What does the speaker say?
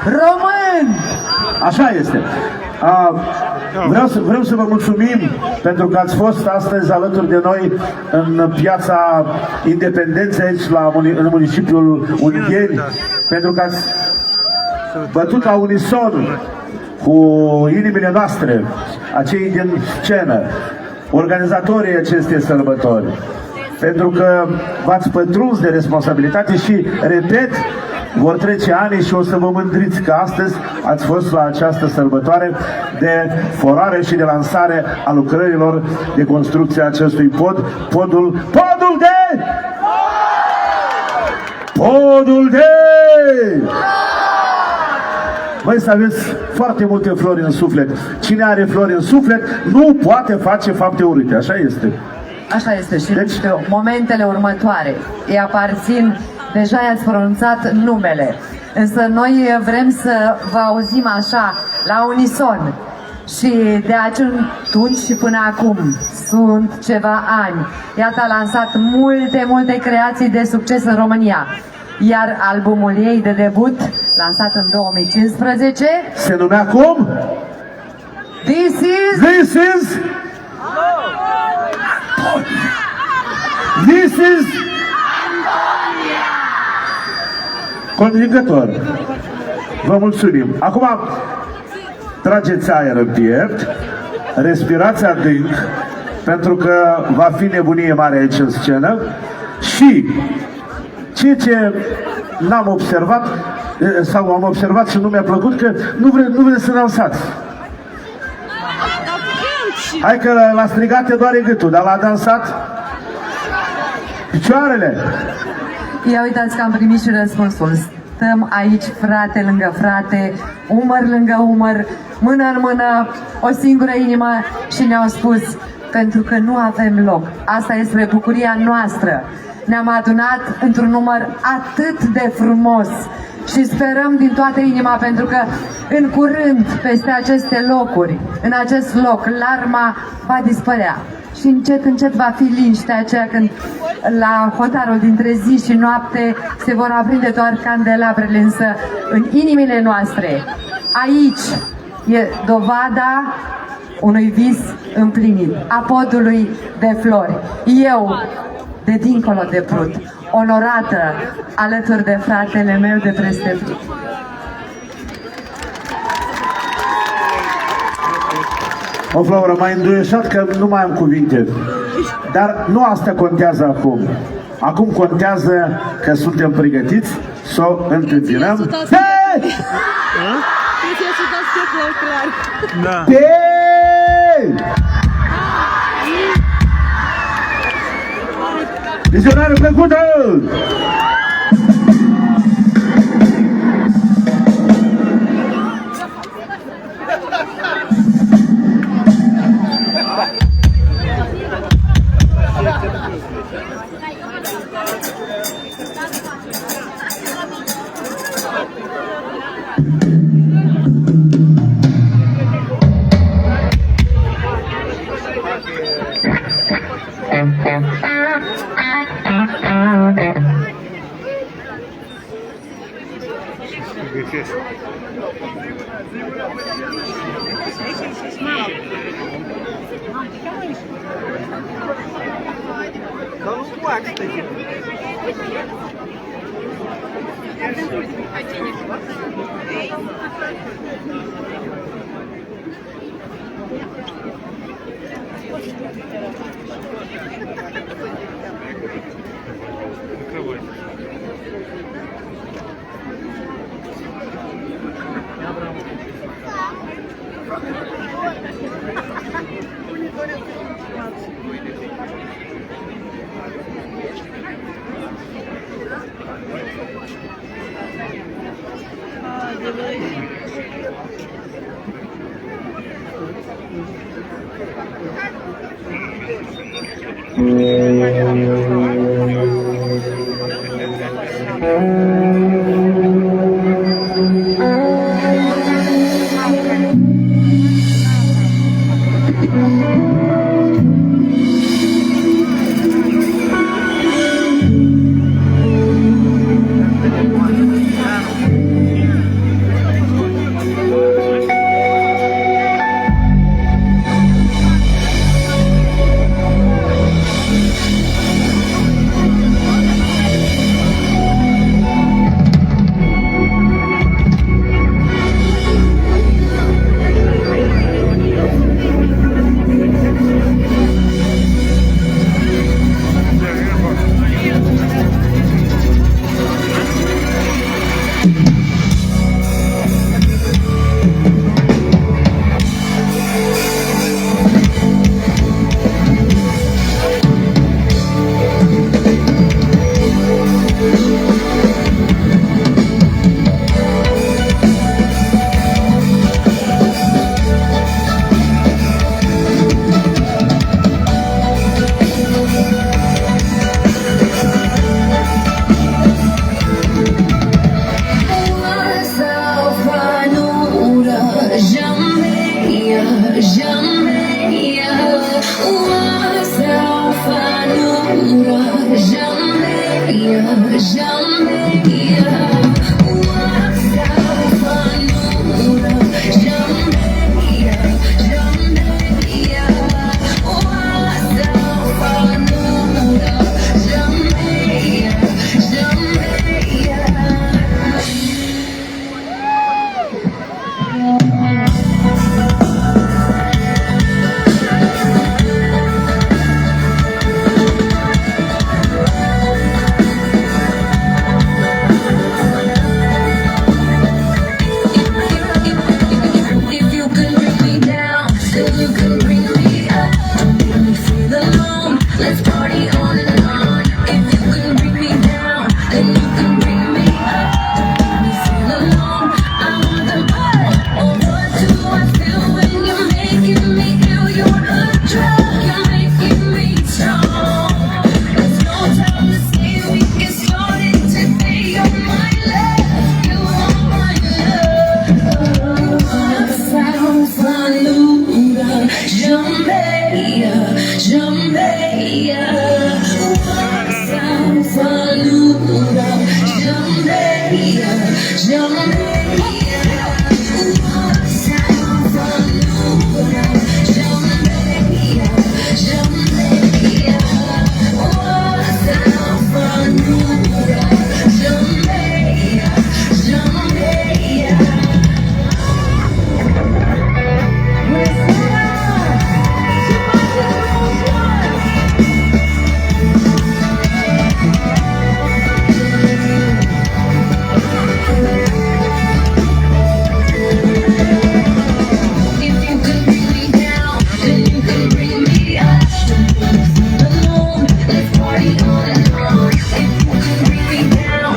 român! Așa este. Vreau să vă mulțumim pentru că ați fost astăzi alături de noi în Piața Independenței aici în municipiul Ungheni, pentru că ați bătut la unison cu inimile noastre, acei din scenă, organizatorii acestei sărbători, pentru că v-ați pătruns de responsabilitate și, repet, vor trece ani și o să vă mândriți că astăzi ați fost la această sărbătoare de forare și de lansare a lucrărilor de construcție a acestui pod, podul de! Voi să aveți foarte multe flori în suflet. Cine are flori în suflet nu poate face fapte urâte, așa este. Așa este și deci, momentele următoare îi aparțin, deja i-ați pronunțat numele, însă noi vrem să vă auzim așa, la unison. Și de atunci și până acum sunt ceva ani. Iată, a lansat multe creații de succes în România. Iar albumul ei de debut, lansat în 2015, se numea cum? This is convingător. Vă mulțumim. Acum trageți aer în piept, respirați adânc, pentru că va fi nebunie mare aici în scenă și ceea ce n-am observat sau am observat și nu mi-a plăcut, că nu vreți să dansați. Hai că la strigate doare gâtul, dar l-a dansat picioarele. Ia uitați că am primit și răspunsul. Stăm aici frate lângă frate, umăr lângă umăr, mână în mână, o singură inimă și ne-au spus pentru că nu avem loc. Asta este bucuria noastră. Ne-am adunat într-un număr atât de frumos și sperăm din toată inima, pentru că în curând peste aceste locuri, în acest loc, larma va dispărea și încet va fi liniștea aceea când la hotarul dintre zi și noapte se vor aprinde doar candelabrele, însă în inimile noastre, aici e dovada unui vis împlinit, a podului de flori. Eu, de dincolo de Prut, onorată alături de fratele meu de peste Prut. O, Floră, m-ai înduieșat că nu mai am cuvinte. Dar nu asta contează acum. Acum contează că suntem pregătiți să o întâmpinăm. Vizionare plăcută! Yeah.